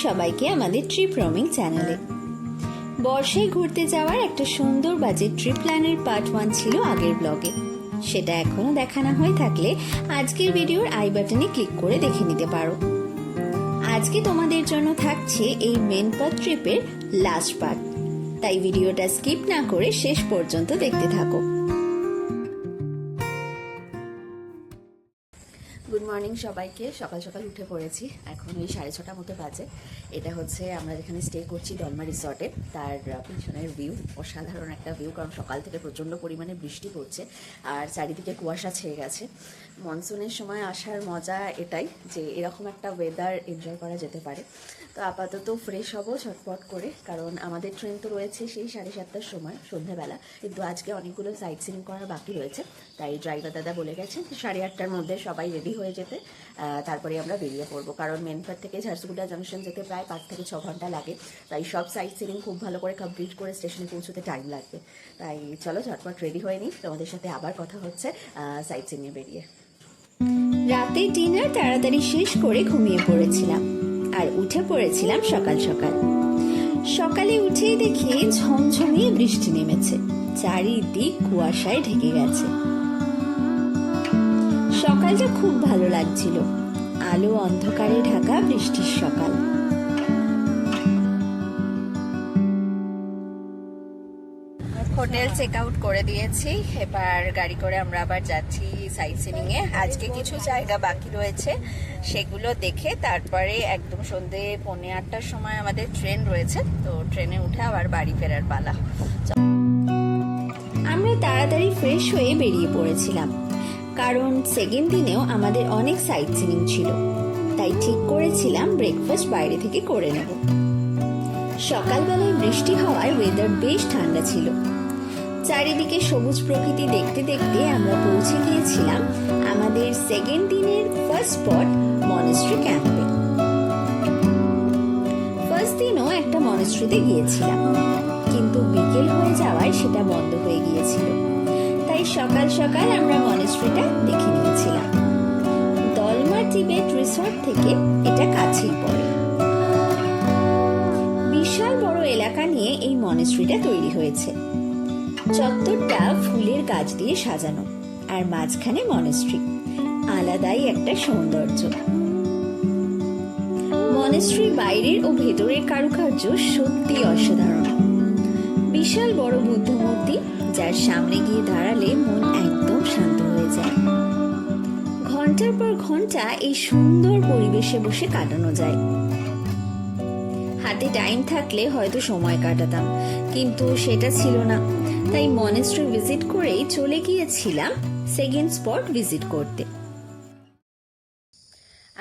সবাইকে আমাদের trip roaming চ্যানেলে। বর্ষায় ঘুরতে যাওয়ার একটা সুন্দর বাজেট ট্রিপ প্ল্যানের পার্ট 1 ছিল আগের ব্লগে। সেটা এখনো দেখা না হয়ে থাকলে আজকের ভিডিওর আই বাটনে ক্লিক করে দেখে নিতে পারো। আজকে তোমাদের জন্য থাকছে এই মেনপাত ট্রিপের লাস্ট পার্ট, তাই ভিডিওটা স্কিপ না করে শেষ পর্যন্ত দেখতে থাকো। গুড মর্নিং সবাইকে। সকাল সকাল উঠে পড়েছি, এখন ওই 6:30 মতো বাজে। এটা হচ্ছে আমরা যেখানে স্টে করছি দলমা রিসর্টে, তার পিছনের ভিউ। অসাধারণ একটা ভিউ, কারণ সকাল থেকে প্রচণ্ড পরিমাণে বৃষ্টি পড়ছে আর চারিদিকে কুয়াশা ছেয়ে গেছে। মনসুনের সময় আসার মজা এটাই যে এরকম একটা ওয়েদার এনজয় করা যেতে পারে। তো আপাতত ফ্রেশ হবো ঝটপট করে, কারণ আমাদের ট্রেন তো রয়েছে সেই 7:30টার সময় সন্ধ্যাবেলা, কিন্তু আজকে অনেকগুলো সাইট সিইং করার বাকি রয়েছে। তাই ড্রাইভার দাদা বলে গেছেন 8:30টার মধ্যে সবাই রেডি হয়ে যেতে, তারপরে আমরা বেরিয়ে পড়বো। কারণ মেনপাত থেকে ঝারসুগুড়া জাংশন যেতে প্রায় 5 থেকে 6 ঘন্টা লাগে, তাই সব সাইট সিইং খুব ভালো করে কমপ্লিট করে স্টেশনে পৌঁছতে টাইম লাগবে। তাই চলো ঝটপট রেডি হয়ে নিই, তোমাদের সাথে আবার কথা হচ্ছে সাইট সিইংয়ে বেরিয়ে। রাতে ডিনার তাড়াতাড়ি শেষ করে ঘুমিয়ে পড়েছিলাম আর উঠে পড়েছিলাম সকাল সকাল। সকালে উঠেই দেখি ঝমঝমিয়ে বৃষ্টি নেমেছে, চারিদিক কুয়াশায় ঢেকে গেছে। সকালটা খুব ভালো লাগছিল, আলো অন্ধকারে ঢাকা বৃষ্টির সকাল। হোটেল চেক আউট করে দিয়েছি, এবার গাড়ি করে আমরা আবার যাচ্ছি সাইট সিইং এ। আজকে কিছু জায়গা বাকি রয়েছে, সেগুলো দেখে তারপরে একদম সন্ধে 8:45টার সময় আমাদের ট্রেন রয়েছে, তো ট্রেনে উঠে আবার বাড়ি ফেরার পালা। আমরা তাড়াতাড়ি ফ্রেশ হয়ে বেরিয়ে পড়েছিলাম, কারণ সেকেন্ড দিনেও আমাদের অনেক সাইট সিইং ছিল, তাই ঠিক করেছিলাম ব্রেকফাস্ট বাইরে থেকে করে নেব। সকালবেলায় বৃষ্টি হওয়ায় ওয়েদার বেশ ঠান্ডা ছিল। চারিদিকে সবুজ প্রকৃতি দেখতে দেখতে আমরা পৌঁছে গিয়েছিলাম আমাদের সেকেন্ড দিনের ফার্স্ট স্পট মনেস্ট্রি ক্যাম্পে। ফার্স্ট দিনও একটা মনেস্ট্রিতে গিয়েছিলাম, কিন্তু বিকেল হয়ে যাওয়ায় সেটা বন্ধ হয়ে গিয়েছিল, তাই সকাল সকাল আমরা মনেস্ট্রিটা দেখে নিয়েছিলাম। দলমা টিবেট রিসর্ট থেকে এটা কাছেই পড়ে। বিশাল বড় এলাকা নিয়ে এই মনেস্ট্রিটা তৈরি হয়েছে। চত্বরটা ফুলের গাছ দিয়ে সাজানো, আর মাঝখানে মনেস্ট্রি। আলাদাই একটা সৌন্দর্য। মনেস্ট্রির বাইরের ও ভেতরের কারুকার্য সত্যি অসাধারণ। বিশাল বড় বুদ্ধ মূর্তি, যার সামনে গিয়ে দাঁড়ালে মন একদম শান্ত হয়ে যায়। ঘন্টার পর ঘন্টা এই সুন্দর পরিবেশে বসে কাটানো যায়। হাতে টাইম থাকলে হয়তো সময় কাটাতাম, কিন্তু সেটা ছিল না, তাই মনেস্ট্রি ভিজিট করেই চলে গিয়েছিলাম সেকেন্ড স্পট ভিজিট করতে।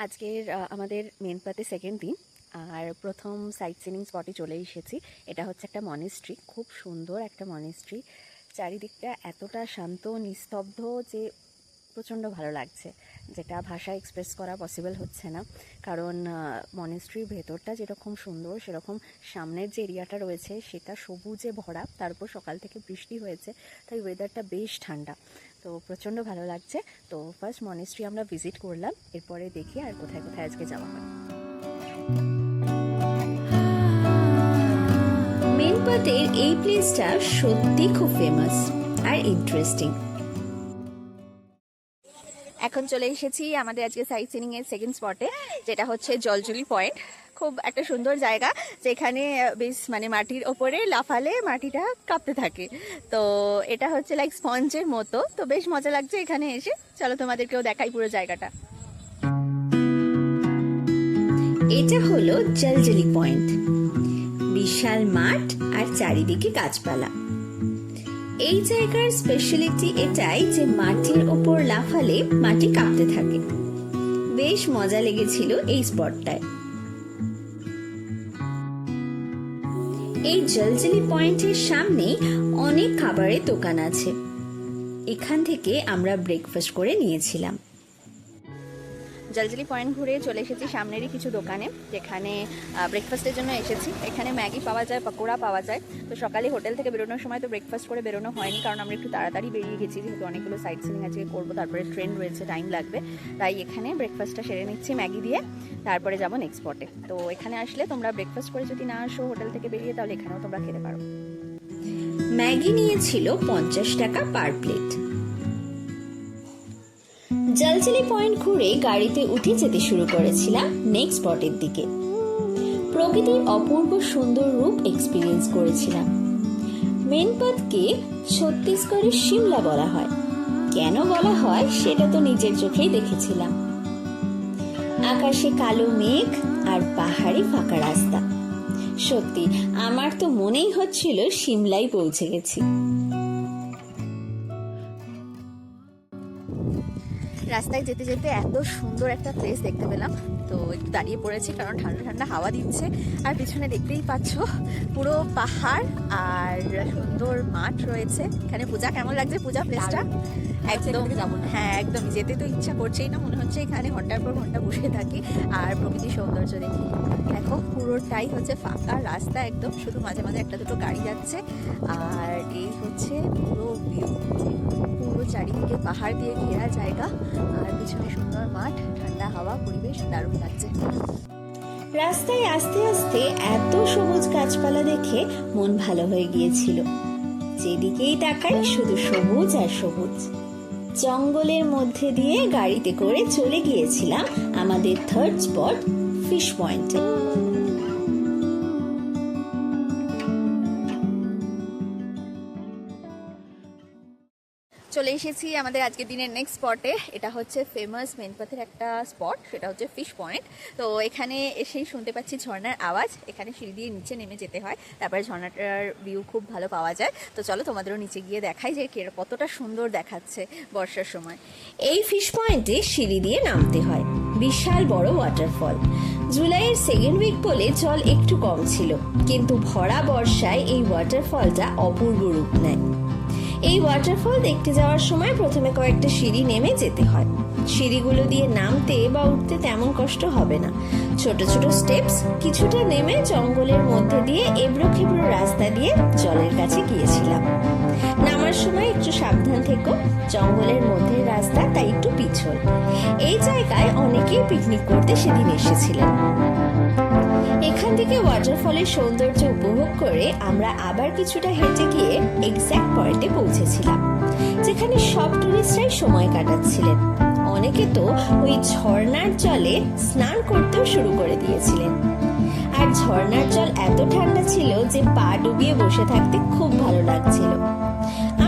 আজকের আমাদের মেনপাতে সেকেন্ড দিন, আর প্রথম সাইট সিইং স্পটে চলে এসেছি। এটা হচ্ছে একটা মনেস্ট্রি, খুব সুন্দর একটা মনেস্ট্রি। চারিদিকটা এতটা শান্ত নিস্তব্ধ যে প্রচণ্ড ভালো লাগছে, যেটা ভাষায় এক্সপ্রেস করা পসিবল হচ্ছে না। কারণ মনেস্ট্রির ভেতরটা যেরকম সুন্দর, সেরকম সামনের যে এরিয়াটা রয়েছে সেটা সবুজে ভরা, তারপর সকাল থেকে বৃষ্টি হয়েছে, তাই ওয়েদারটা বেশ ঠান্ডা, তো প্রচণ্ড ভালো লাগছে। তো ফার্স্ট মনেস্ট্রি আমরা ভিজিট করলাম, এরপরে দেখি আর কোথায় কোথায় আজকে যাওয়া হয়। মেনপাতের এই প্লেসটা সত্যি খুব ফেমাস আর ইন্টারেস্টিং। এখন চলে এসেছি আমাদের আজকে সাইট সিইং এর সেকেন্ড স্পটে, যেটা হচ্ছে জলজুলি পয়েন্ট। খুব একটা সুন্দর জায়গা, যেখানে বেশ মাটির ওপরে লাফালে মাটিটা কাঁপতে থাকে। তো এটা হচ্ছে লাইক স্পঞ্জের মতো, তো বেশ মজা লাগছে এখানে এসে। চলো তোমাদেরকেও দেখাই পুরো জায়গাটা। এটা হলো জলজলি পয়েন্ট। বিশাল মাঠ আর চারিদিকে গাছপালা। এই জায়গার স্পেশালিটি এটাই যে মাটির ওপর লাফালে মাটি কাঁপতে থাকে। বেশ মজা লেগেছিল এই স্পটটায়। এই জলজলি পয়েন্টের সামনে অনেক খাবারের দোকান আছে, এখান থেকে আমরা ব্রেকফাস্ট করে নিয়েছিলাম। জলজলি পয়েন্ট ঘুরে চলে এসেছি সামনেরই কিছু দোকানে, যেখানে ব্রেকফাস্টের জন্য এসেছি। এখানে ম্যাগি পাওয়া যায়, পকোড়া পাওয়া যায়। তো সকালে হোটেল থেকে বেরোনোর সময় তো ব্রেকফাস্ট করে বেরোনো হয়নি, কারণ আমরা একটু তাড়াতাড়ি বেরিয়ে গেছি, যেহেতু অনেকগুলো সাইট সিনিং আজকে করবো, তারপরে ট্রেন রয়েছে, টাইম লাগবে। তাই এখানে ব্রেকফাস্টটা সেরে নিচ্ছি ম্যাগি দিয়ে, তারপরে যাবো নেক্সট স্পটে। তো এখানে আসলে তোমরা ব্রেকফাস্ট করে যদি না আসো হোটেল থেকে বেরিয়ে, তাহলে এখানেও তোমরা খেতে পারো। ম্যাগি নিয়েছিল 50 টাকা পার প্লেট। জলজলি পয়েন্ট ঘুরে গাড়িতে উঠে যেতে শুরু করেছিলাম নেক্সট স্পটের দিকে। প্রকৃতির অপূর্ব সুন্দর রূপ এক্সপিরিয়েন্স করেছিলাম। মেনপাতকে ছত্তিশগড়ের সিমলা বলা হয়। কেন বলা হয় সেটা তো নিজের চোখেই দেখেছিলাম। আকাশে কালো মেঘ আর পাহাড়ে ফাঁকা রাস্তা। সত্যি আমার তো মনেই হচ্ছিল সিমলাই পৌঁছে গেছি। রাস্তায় যেতে যেতে এত সুন্দর একটা প্লেস দেখতে পেলাম, তো একটু দাঁড়িয়ে পড়েছি, কারণ ঠান্ডা ঠান্ডা হাওয়া দিচ্ছে। আর পিছনে দেখতেই পাচ্ছ পুরো পাহাড় আর সুন্দর মাঠ রয়েছে। এখানে পূজা কেমন লাগছে? পূজা প্লেসটা একদম, হ্যাঁ একদমই, যেতে তো ইচ্ছা করছেই না, মনে হচ্ছে এখানে ঘন্টার পর ঘন্টা বসে থাকি আর প্রকৃতির সৌন্দর্য দেখি। দেখো পুরোটাই হচ্ছে ফাঁকা রাস্তা একদম, শুধু মাঝে মাঝে একটা দুটো গাড়ি যাচ্ছে। আর এই হচ্ছে পুরো ভিউ, পুরো চারিদিকে পাহাড় দিয়ে ঘেরা জায়গা, আর পিছনে সুন্দর মাঠ, ঠান্ডা হাওয়া, পরিবেশ দারুণ লাগছে। রাস্তায় আস্তে আস্তে এত সবুজ গাছপালা দেখে মন ভালো হয়ে গিয়েছিল। যেদিকেই তাকাই শুধু সবুজ আর সবুজ। জঙ্গলের মধ্যে দিয়ে গাড়িতে করে চলে গিয়েছিলাম আমাদের থার্ড স্পট ফিশ পয়েন্টে। চলে এসেছি আমাদের আজকের দিনের নেক্সট স্পটে। এটা হচ্ছে ফেমাস মেনপাথের একটা স্পট, সেটা হচ্ছে ফিশ পয়েন্ট। তো এখানে এসেই শুনতে পাচ্ছি ঝর্ণার আওয়াজ। এখানে সিঁড়ি দিয়ে নিচে নেমে যেতে হয়, তারপরে ঝর্ণাটার ভিউ খুব ভালো পাওয়া যায়। তো চলো তোমাদেরও নিচে গিয়ে দেখাই যে কতটা সুন্দর দেখাচ্ছে বর্ষার সময়। এই ফিশ পয়েন্টে সিঁড়ি দিয়ে নামতে হয়। বিশাল বড় ওয়াটারফল। জুলাইয়ের সেকেন্ড উইক বলে জল একটু কম ছিল, কিন্তু ভরা বর্ষায় এই ওয়াটারফলটা অপূর্ব রূপ নেয়। এই ওয়াটারফল দেখতে যাওয়ার সময় প্রথমে কয়েকটা সিঁড়ি নেমে যেতে হয়। সিঁড়িগুলো দিয়ে নামতে বা উঠতে তেমন কষ্ট হবে না। ছোট ছোট স্টেপস, কিছুটা নেমে জঙ্গলের মধ্যে দিয়ে এবড়ো খেবড়ো রাস্তা দিয়ে জলের কাছে গিয়েছিলাম। নামার সময় একটু সাবধান থেকো, জঙ্গলের মধ্যে রাস্তা, তাই একটু পিছল। এই জায়গায় অনেকেই পিকনিক করতে সেদিন এসেছিলেন। এখান থেকে ওয়াটারফলের সৌন্দর্য উপভোগ করে আমরা আবার কিছুটা হেঁটে গিয়ে এক্স্যাক্ট পয়েন্টে পৌঁছেছিলাম, যেখানে সব টুরিস্টরাই সময় কাটাচ্ছিলেন। অনেকে তো ওই ঝর্ণার জলে স্নান করতেও শুরু করে দিয়েছিলেন। আর ঝর্ণার জল এত ঠান্ডা ছিল যে পা ডুবিয়ে বসে থাকতে খুব ভালো লাগছিল।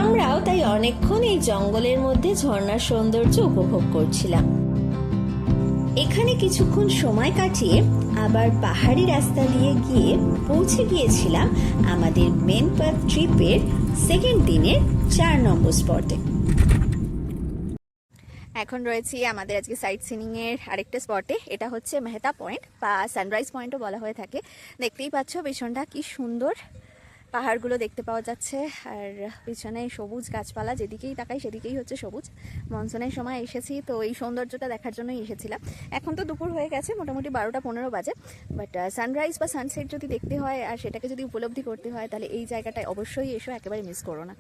আমরাও তাই অনেকক্ষণ এই জঙ্গলের মধ্যে ঝর্ণার সৌন্দর্য উপভোগ করছিলাম। এখানে কিছুক্ষণ সময় কাটিয়ে আবার পাহাড়ি রাস্তা দিয়ে গিয়ে পৌঁছে গিয়েছিলাম আমাদের মেনপাথ ট্রিপের সেকেন্ড দিনের 4 নম্বর স্পটে। এখন রয়েছি আমাদের আজকে সাইট সিনিং এর আরেকটা স্পটে। এটা হচ্ছে মেহতা পয়েন্ট বা সানরাইজ পয়েন্টও বলা হয়ে থাকে। দেখতেই পাচ্ছ পিছনটা কি সুন্দর, পাহাড়গুলো দেখতে পাওয়া যাচ্ছে, আর পিছনে সবুজ গাছপালা, যেদিকেই তাকাই সেদিকেই হচ্ছে সবুজ। মনসুনের সময় এসেছি, তো এই সৌন্দর্যটা দেখার জন্যই এসেছিলাম। এখন তো দুপুর হয়ে গেছে, মোটামুটি 12টা 15 বাজে, বাট সানরাইজ বা সানসেট যদি দেখতে হয় আর সেটাকে যদি উপলব্ধি করতে হয়, তাহলে এই জায়গাটায় অবশ্যই এসো, একেবারে মিস করো না।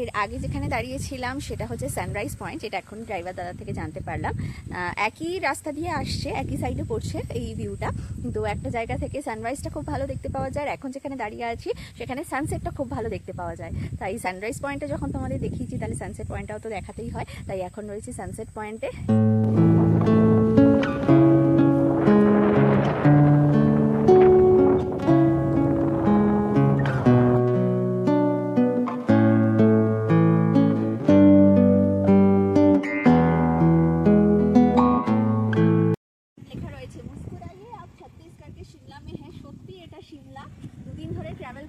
এর আগে যেখানে দাঁড়িয়েছিলাম সেটা হচ্ছে সানরাইজ পয়েন্ট, যেটা এখন ড্রাইভার দাদা থেকে জানতে পারলাম। একই রাস্তা দিয়ে আসছে, একই সাইডে পড়ছে এই ভিউটা, কিন্তু একটা জায়গা থেকে সানরাইজটা খুব ভালো দেখতে পাওয়া যায়, আর এখন যেখানে দাঁড়িয়ে আছি সেখানে সানসেটটা খুব ভালো দেখতে পাওয়া যায়। তাই সানরাইজ পয়েন্টে যখন তোমাদের দেখিয়েছি, তাহলে সানসেট পয়েন্টটাও তো দেখাতেই হয়। তাই এখন রয়েছি সানসেট পয়েন্টে।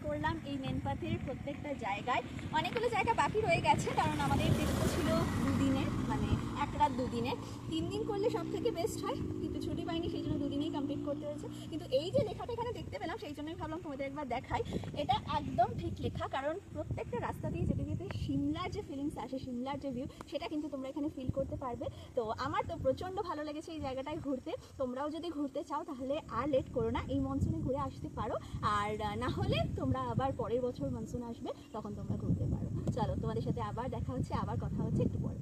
করলাম এই মেনপাথের প্রত্যেকটা জায়গায়। অনেকগুলো জায়গা বাকি রয়ে গেছে, কারণ আমাদের ট্রিপ ছিল 2 দিনের, মানে 1 রাত 2 দিনে 3 দিন করলে সব থেকে বেস্ট হয়, কিন্তু ছুটি পাইনি সেই জন্য 2 দিনেই কমপ্লিট করতে হয়েছে। কিন্তু এই যে লেখাটা এখানে দেখতে পেলাম সেই জন্যই ভাবলাম তোমাদের একবার দেখাই। এটা একদম ঠিক লেখা, কারণ প্রত্যেকটা রাস্তা দিয়ে যেতে যেতে সিমলার যে ফিলিংস আসে, সিমলার যে ভিউ, সেটা কিন্তু তোমরা এখানে ফিল করতে পারবে। তো আমার তো প্রচণ্ড ভালো লেগেছে এই জায়গাটায় ঘুরতে। তোমরাও যদি ঘুরতে চাও তাহলে আর লেট করো না, এই মনসুনে ঘুরে আসতে পারো। আর না হলে তোমরা আবার পরের বছর মনসুন আসবে, তখন তোমরা ঘুরতে পারো। চলো, তোমাদের সাথে আবার দেখা হচ্ছে, আবার কথা হচ্ছে একটু পরে।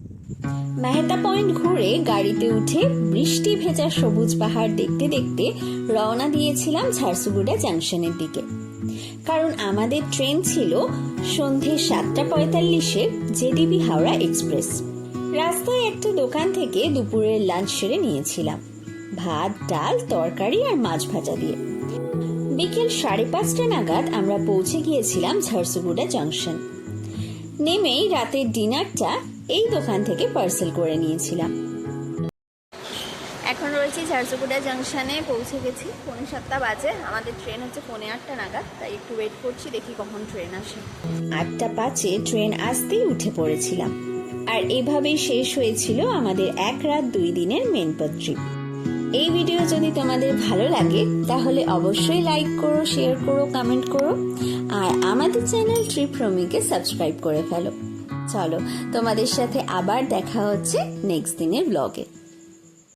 মেহতা পয়েন্ট ঘুরে গাড়িতে উঠে বৃষ্টি ভেজা সবুজ পাহাড় দেখতে দেখতে রওনা দিয়েছিলাম ঝারসুগুড়া জাংশনের দিকে, কারণ আমাদের ট্রেন ছিল সন্ধে 7:45-এ জেডিবি হাওড়া এক্সপ্রেস। রাস্তায় একটা দোকান থেকে দুপুরের লাঞ্চ সেরে নিয়েছিলাম, ভাত, ডাল, তরকারি আর মাছ ভাজা দিয়ে। বিকেল 5:30 নাগাদ আমরা পৌঁছে গিয়েছিলাম ঝারসুগুড়া জাংশন। নেমেই রাতের ডিনারটা এই দোকান থেকে পার্সেল করে নিয়েছিলাম। এখন রয়েছি ঝারসুগুড়া জাংশনে, পৌঁছে গেছি। 7:45 বাজে, আমাদের ট্রেন হচ্ছে 8:45 নাগাদ, তাই একটু ওয়েট করছি, দেখি কখন ট্রেন আসে। 8:05-এ ট্রেন আসতেই উঠে পড়েছিলাম, আর এভাবেই শেষ হয়েছিল আমাদের 1 রাত 2 দিনের মেনপথ ট্রিপ। এই ভিডিও যদি তোমাদের ভালো লাগে তাহলে অবশ্যই লাইক করো, শেয়ার করো, কমেন্ট করো, আর আমাদের চ্যানেল ট্রিপ রমিকে সাবস্ক্রাইব করে ফেলো। চলো, তোমাদের সাথে আবার দেখা হচ্ছে নেক্সট দিনের ব্লগে।